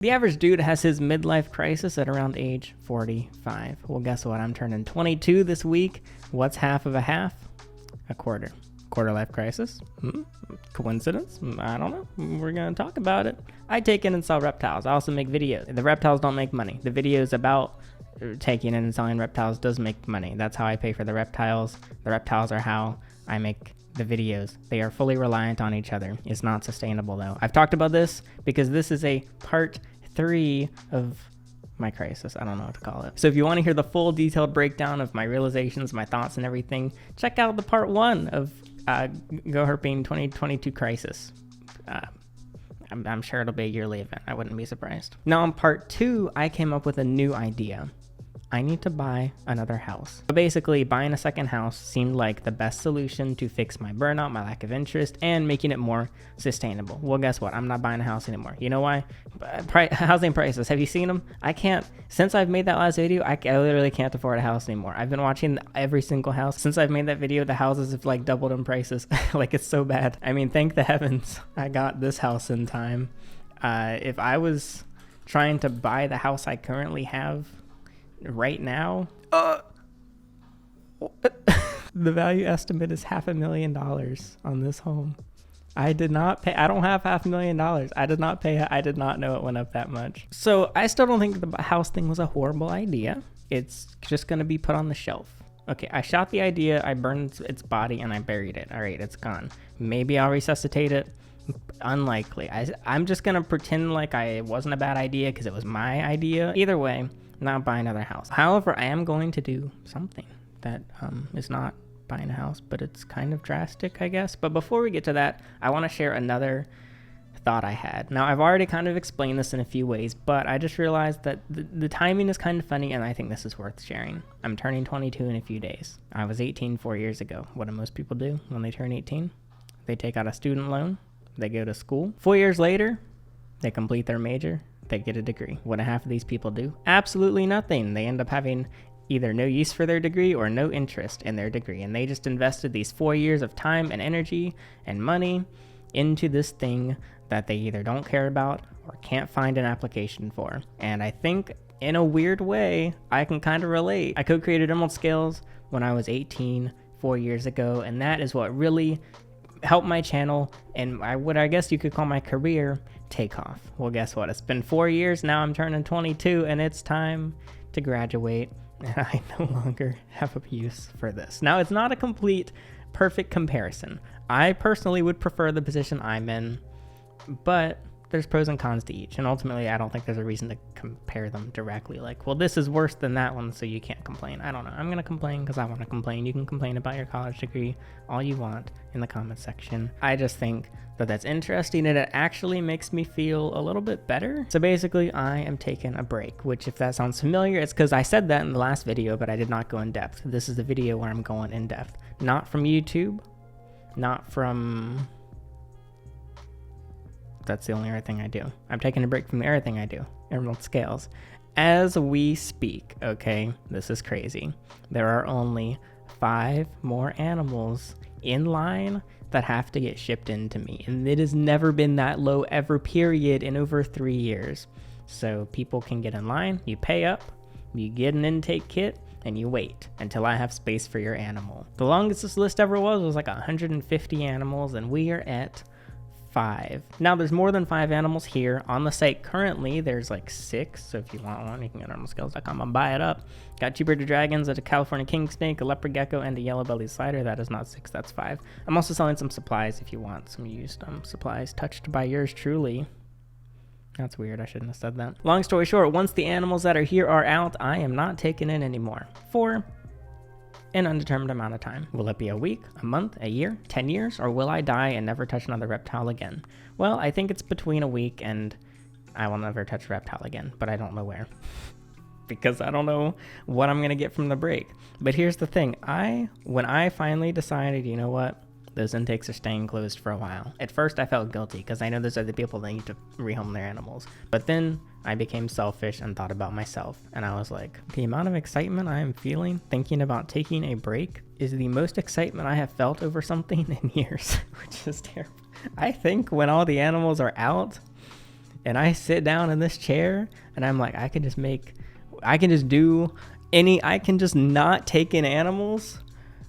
The average dude has his midlife crisis at around age 45. Well, guess what? I'm turning 22 this week. What's half of a half? A quarter. Quarter life crisis? Coincidence? I don't know. We're going to talk about it. I take in and sell reptiles. I also make videos. The reptiles don't make money. The videos about taking in and selling reptiles does make money. That's how I pay for the reptiles. The reptiles are how I make the videos. They are fully reliant on each other. It's not sustainable though. I've talked about this because this is a part 3 of my crisis. I don't know what to call it. So if you want to hear the full detailed breakdown of my realizations, my thoughts and everything, check out the part 1 of GoHerping 2022 crisis. I'm sure it'll be a yearly event. I wouldn't be surprised. Now in part 2, I came up with a new idea. I need to buy another house. So basically, buying a second house seemed like the best solution to fix my burnout, my lack of interest, and making it more sustainable. Well, guess what? I'm not buying a house anymore. You know why? Housing prices. Have you seen them? I can't. Since I've made that last video, I literally can't afford a house anymore. I've been watching every single house. Since I've made that video, the houses have like doubled in prices. Like, it's so bad. I mean, thank the heavens I got this house in time. If I was trying to buy the house I currently have right now, the value estimate is $500,000 on this home. I did not pay. I don't have $500,000. I did not pay it. I did not know it went up that much. So I still don't think the house thing was a horrible idea. It's just going to be put on the shelf. Okay, I shot the idea, I burned its body, and I buried it. All right, it's gone. Maybe I'll resuscitate it. Unlikely. I'm just going to pretend like it wasn't a bad idea because it was my idea. Either way, not buy another house. However, I am going to do something that is not buying a house, but it's kind of drastic, I guess. But before we get to that, I want to share another thought I had. Now, I've already kind of explained this in a few ways, but I just realized that the timing is kind of funny, and I think this is worth sharing. I'm turning 22 in a few days. I was 18 4 years ago. What do most people do when they turn 18? They take out a student loan. They go to school. 4 years later, they complete their major. They get a degree. What do half of these people do? Absolutely nothing. They end up having either no use for their degree or no interest in their degree. And they just invested these 4 years of time and energy and money into this thing that they either don't care about or can't find an application for. And I think in a weird way, I can kind of relate. I co-created Emerald Scales when I was 18 4 years ago. And that is what really helped my channel and what I guess you could call my career take off. Well, guess what? It's been 4 years now. I'm turning 22 and it's time to graduate. And I no longer have a use for this. Now, it's not a complete perfect comparison. I personally would prefer the position I'm in, but there's pros and cons to each. And ultimately, I don't think there's a reason to compare them directly. Like, well, this is worse than that one, so you can't complain. I don't know. I'm going to complain because I want to complain. You can complain about your college degree all you want in the comment section. I just think that that's interesting and it actually makes me feel a little bit better. So basically, I am taking a break, which if that sounds familiar, it's because I said that in the last video, but I did not go in depth. This is the video where I'm going in depth. Not from YouTube, not from... That's the only other thing I do. I'm taking a break from the other thing I do, Emerald Scales. As we speak, okay, this is crazy. There are only 5 more animals in line that have to get shipped into me. And it has never been that low ever, period, in over 3 years. So people can get in line, you pay up, you get an intake kit, and you wait until I have space for your animal. The longest this list ever was like 150 animals, and we are at 5. Now there's more than 5 animals here on the site. Currently there's like 6, so if you want one you can go to emeraldscales.com and buy it up. Got 2 bearded dragons, a California king snake, a leopard gecko, and a yellow bellied slider. That is not 6, that's 5. I'm also selling some supplies if you want some used supplies touched by yours truly. That's weird, I shouldn't have said that. Long story short, once the animals that are here are out, I am not taking in anymore for an undetermined amount of time. Will it be a week, a month, a year, 10 years, or will I die and never touch another reptile again? Well, I think it's between a week and I will never touch a reptile again, but I don't know where. Because I don't know what I'm gonna get from the break. But here's the thing, when I finally decided, you know what, those intakes are staying closed for a while. At first I felt guilty because I know there's other people that need to rehome their animals. But then I became selfish and thought about myself. And I was like, the amount of excitement I am feeling thinking about taking a break is the most excitement I have felt over something in years, which is terrible. I think when all the animals are out, and I sit down in this chair and I'm like, I can just not take in animals,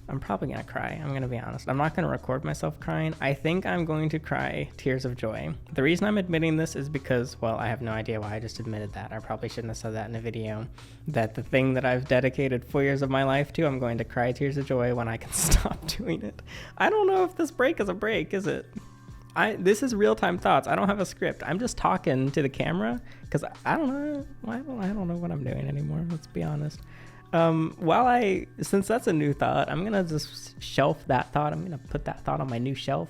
I'm probably going to cry. I'm going to be honest. I'm not going to record myself crying. I think I'm going to cry tears of joy. The reason I'm admitting this is because, well, I have no idea why I just admitted that. I probably shouldn't have said that in a video. That the thing that I've dedicated 4 years of my life to, I'm going to cry tears of joy when I can stop doing it. I don't know if this break is a break, is it? This is real-time thoughts. I don't have a script. I'm just talking to the camera because I don't know. I don't know what I'm doing anymore. Let's be honest. Since that's a new thought, I'm gonna just shelf that thought. I'm gonna put that thought on my new shelf.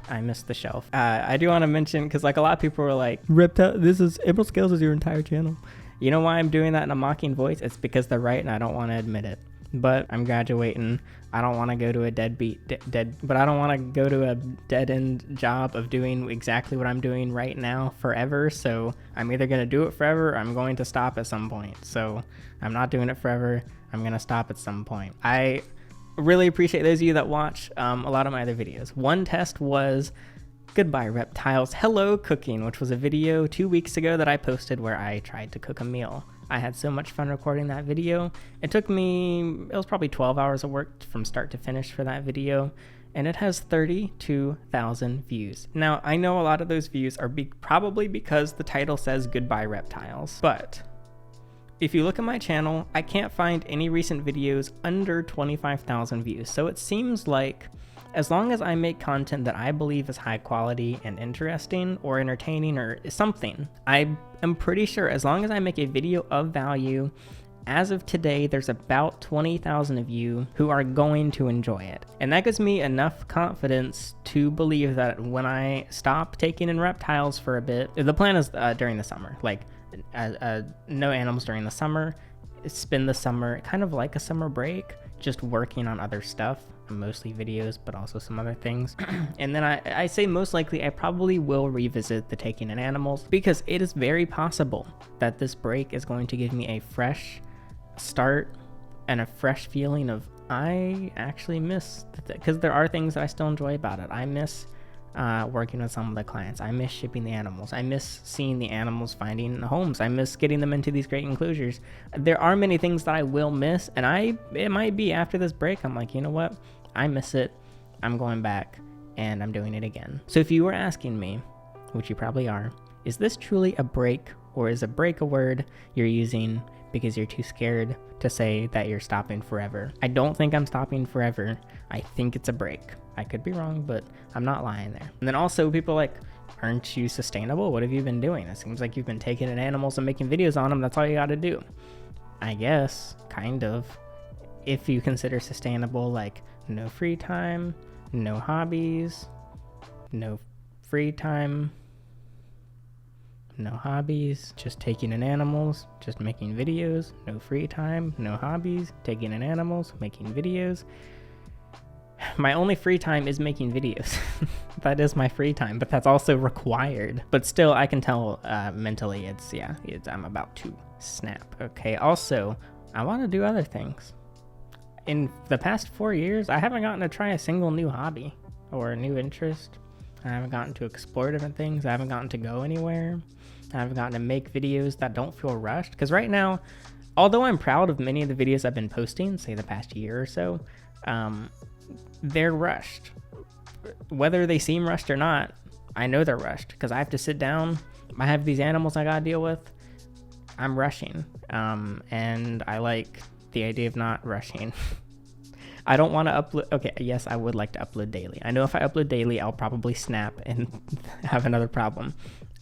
I missed the shelf. I do want to mention, because like a lot of people were like, Reptile, April Scales is your entire channel. You know why I'm doing that in a mocking voice? It's because they're right and I don't want to admit it. But I'm graduating. I don't want to go to a but I don't want to go to a dead-end job of doing exactly what I'm doing right now forever. So I'm either going to do it forever or I'm going to stop at some point. So I'm not doing it forever. I'm going to stop at some point. I really appreciate those of you that watch a lot of my other videos. One test was Goodbye Reptiles Hello Cooking, which was a video 2 weeks ago that I posted where I tried to cook a meal. I had so much fun recording that video. It was probably 12 hours of work from start to finish for that video, and it has 32,000 views. Now, I know a lot of those views are probably because the title says Goodbye Reptiles, but if you look at my channel, I can't find any recent videos under 25,000 views. So it seems like as long as I make content that I believe is high quality and interesting or entertaining or something, I am pretty sure as long as I make a video of value, as of today, there's about 20,000 of you who are going to enjoy it. And that gives me enough confidence to believe that when I stop taking in reptiles for a bit, the plan is during the summer, like no animals during the summer, spend the summer kind of like a summer break, just working on other stuff. Mostly videos, but also some other things. And then I say most likely I probably will revisit the taking in animals, because it is very possible that this break is going to give me a fresh start and a fresh feeling of I actually miss, because there are things that I still enjoy about it. I miss working with some of the clients. I miss shipping the animals. I miss seeing the animals finding homes. I miss getting them into these great enclosures. There are many things that I will miss, and it might be after this break I'm like, you know what, I miss it, I'm going back, and I'm doing it again. So if you were asking me, which you probably are, is this truly a break, or is a break a word you're using because you're too scared to say that you're stopping forever? I don't think I'm stopping forever. I think it's a break. I could be wrong, but I'm not lying there. And then also people like, aren't you sustainable? What have you been doing? It seems like you've been taking in animals and making videos on them. That's all you got to do. I guess, kind of. If you consider sustainable, like no free time, no hobbies, no free time, no hobbies, just taking in animals, just making videos, no free time, no hobbies, taking in animals, making videos. My only free time is making videos. That is my free time, but that's also required. But still, I can tell mentally I'm about to snap. Okay, also, I want to do other things. In the past 4 years, I haven't gotten to try a single new hobby or a new interest. I haven't gotten to explore different things. I haven't gotten to go anywhere. I haven't gotten to make videos that don't feel rushed. Because right now, although I'm proud of many of the videos I've been posting, say the past year or so, they're rushed. Whether they seem rushed or not, I know they're rushed because I have to sit down. I have these animals I gotta deal with. I'm rushing. And I like the idea of not rushing. I don't want to upload. Okay, yes, I would like to upload daily. I know if I upload daily, I'll probably snap and have another problem.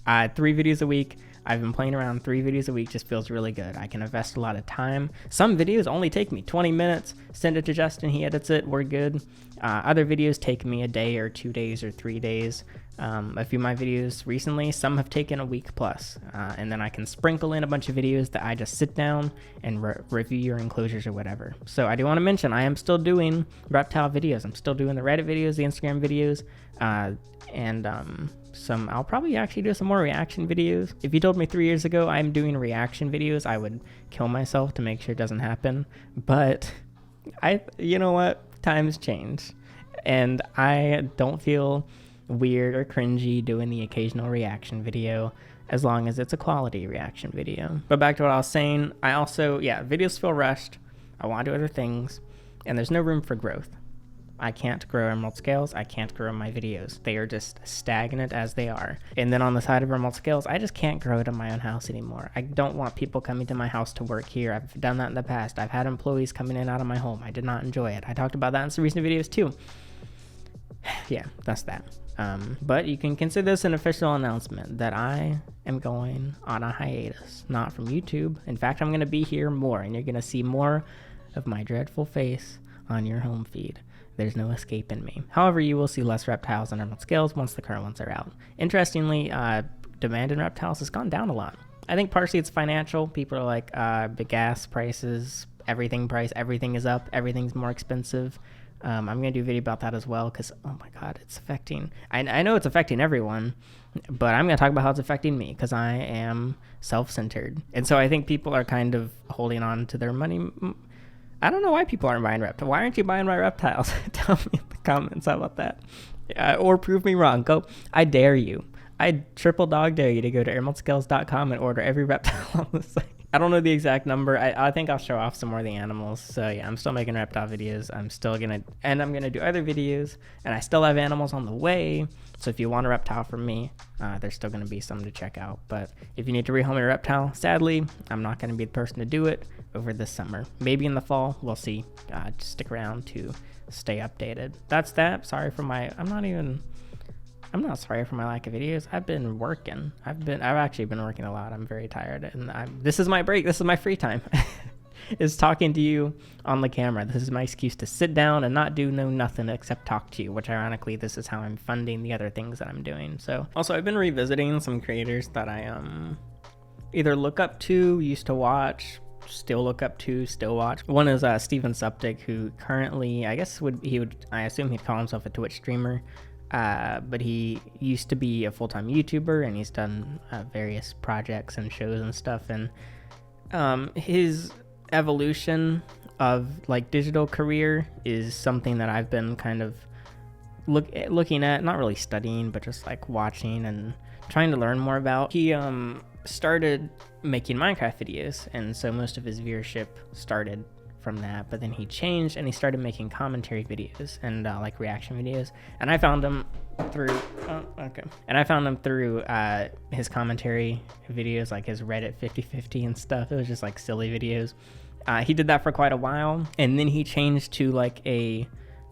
3 videos a week. I've been playing around. 3 videos a week just feels really good. I can invest a lot of time. Some videos only take me 20 minutes. Send it to Justin. He edits it. We're good. Other videos take me a day or 2 days or 3 days. A few of my videos recently, some have taken a week plus. And then I can sprinkle in a bunch of videos that I just sit down and review your enclosures or whatever. So I do want to mention, I am still doing reptile videos. I'm still doing the Reddit videos, the Instagram videos, I'll probably actually do some more reaction videos. If you told me 3 years ago I'm doing reaction videos, I would kill myself to make sure it doesn't happen. But you know what? Times change. And I don't feel weird or cringy doing the occasional reaction video. as long as it's a quality reaction video. But back to what I was saying, I also, videos feel rushed. I want to do other things, and there's no room for growth. I can't grow emerald scales. I can't grow my videos. They are just stagnant as they are. And then on the side of emerald scales, I just can't grow it in my own house anymore. I don't want people coming to my house to work here. I've done that in the past. I've had employees coming in and out of my home. I did not enjoy it. I talked about that in some recent videos too. Yeah, that's that. But you can consider this an official announcement that I am going on a hiatus, not from YouTube. In fact, I'm going to be here more, and you're going to see more of my dreadful face on your home feed. There's no escaping me. However, you will see less reptiles and emerald scales once the current ones are out. Interestingly, demand in reptiles has gone down a lot. I think partially it's financial. People are like, the gas prices, everything is up, everything's more expensive. I'm going to do a video about that as well because, oh my God, it's affecting, I know it's affecting everyone, but I'm going to talk about how it's affecting me because I am self-centered. And so I think people are kind of holding on to their money. I don't know why people aren't buying reptiles. Why aren't you buying my reptiles? Tell me in the comments. How about that? Or prove me wrong. I dare you. I triple dog dare you to go to emeraldscales.com and order every reptile on the site. I don't know the exact number. I think I'll show off some more of the animals. So yeah, I'm still making reptile videos. I'm going to do other videos, and I still have animals on the way. So if you want a reptile from me, there's still going to be some to check out. But if you need to rehome your reptile, sadly, I'm not going to be the person to do it over this summer. Maybe in the fall, we'll see. Just stick around to stay updated. That's that. I'm not sorry for my lack of videos. I've been working. I've actually been working a lot. I'm very tired, and this is my break. This is my free time. Is talking to you on the camera. This is my excuse to sit down and not do nothing except talk to you, which ironically, this is how I'm funding the other things that I'm doing. So also I've been revisiting some creators that I either look up to, used to watch, still look up to, still watch. One is Steven Suptic, who currently, I assume he'd call himself a Twitch streamer. But he used to be a full-time YouTuber, and he's done various projects and shows and stuff, and his evolution of like digital career is something that I've been kind of looking at, not really studying, but just like watching and trying to learn more about. He started making Minecraft videos, and so most of his viewership started from that, but then he changed and he started making commentary videos and like reaction videos, and I found him through his commentary videos, like his Reddit 50/50 and stuff. It was just like silly videos. He did that for quite a while, and then he changed to like a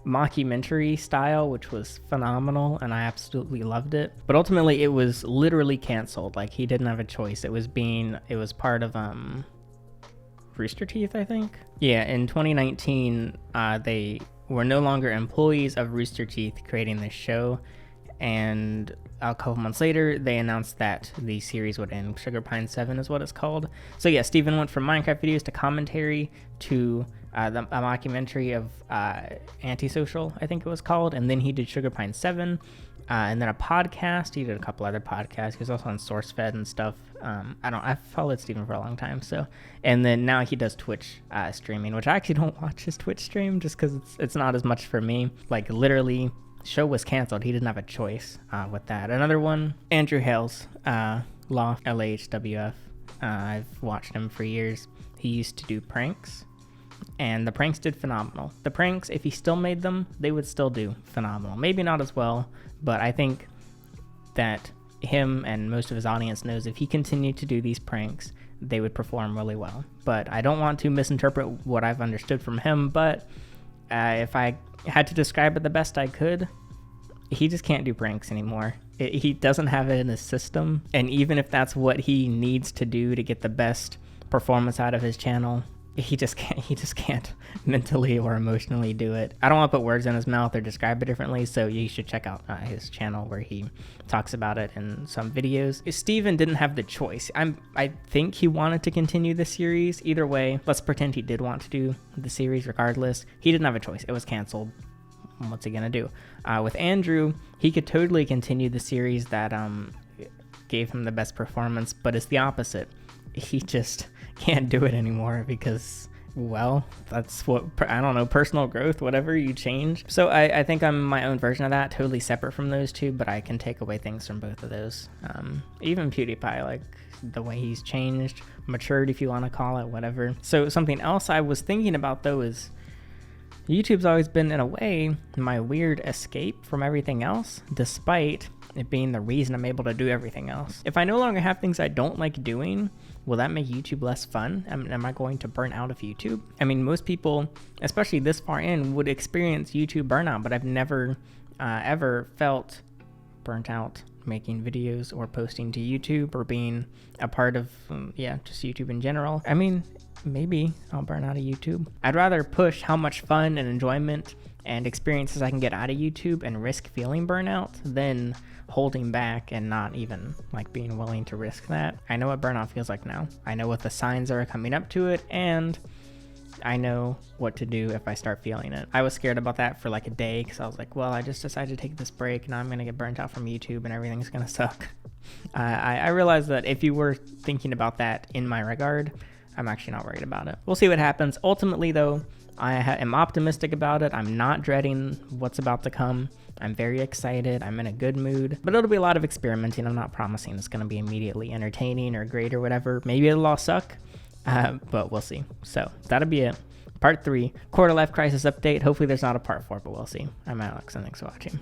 mockumentary style, which was phenomenal, and I absolutely loved it. But ultimately it was literally canceled. Like, he didn't have a choice. It was part of Rooster Teeth, I think. Yeah, in 2019, they were no longer employees of Rooster Teeth creating this show, and a couple months later, they announced that the series would end. Sugar Pine 7 is what it's called. So yeah, Steven went from Minecraft videos to commentary to a mockumentary of Antisocial, I think it was called, and then he did Sugar Pine 7, and then a podcast. He did a couple other podcasts. He was also on SourceFed and stuff. I've followed Steven for a long time, so. And then now he does Twitch streaming, which I actually don't watch his Twitch stream just because it's not as much for me. Like, literally, show was canceled. He didn't have a choice with that. Another one, Andrew Hales, Loft, LHWF. I've watched him for years. He used to do pranks, and the pranks did phenomenal. The pranks, if he still made them, they would still do phenomenal. Maybe not as well, but I think that him and most of his audience knows if he continued to do these pranks, they would perform really well. But I don't want to misinterpret what I've understood from him, but if I had to describe it the best I could, he just can't do pranks anymore. He doesn't have it in his system, and even if that's what he needs to do to get the best performance out of his channel, he just can't mentally or emotionally do it. I don't want to put words in his mouth or describe it differently, so you should check out his channel where he talks about it in some videos. Steven didn't have the choice. I think he wanted to continue the series. Either way, let's pretend he did want to do the series regardless. He didn't have a choice. It was canceled. What's he gonna do? With Andrew, he could totally continue the series that gave him the best performance, but it's the opposite. He just can't do it anymore because well, that's what, I don't know, personal growth, whatever, you change. So I think I'm my own version of that, totally separate from those two, but I can take away things from both of those. Even PewDiePie, like the way he's changed, matured, if you want to call it, whatever. So something else I was thinking about though is YouTube's always been, in a way, my weird escape from everything else, despite it being the reason I'm able to do everything else. If I no longer have things I don't like doing, will that make YouTube less fun? Am I going to burn out of YouTube? I mean, most people, especially this far in, would experience YouTube burnout, but I've never ever felt burnt out making videos or posting to YouTube or being a part of, just YouTube in general. I mean, maybe I'll burn out of YouTube. I'd rather push how much fun and enjoyment and experiences I can get out of YouTube and risk feeling burnout than holding back and not even like being willing to risk that. I know what burnout feels like now. I know what the signs are coming up to it, and I know what to do if I start feeling it. I was scared about that for like a day because I was like, well, I just decided to take this break. Now I'm going to get burnt out from YouTube and everything's going to suck. I realized that if you were thinking about that in my regard, I'm actually not worried about it. We'll see what happens. Ultimately, though, I am optimistic about it. I'm not dreading what's about to come. I'm very excited. I'm in a good mood, but it'll be a lot of experimenting. I'm not promising it's going to be immediately entertaining or great or whatever. Maybe it'll all suck, but we'll see. So that'll be it. Part 3, quarter life crisis update. Hopefully there's not a part 4, but we'll see. I'm Alex, and thanks for watching.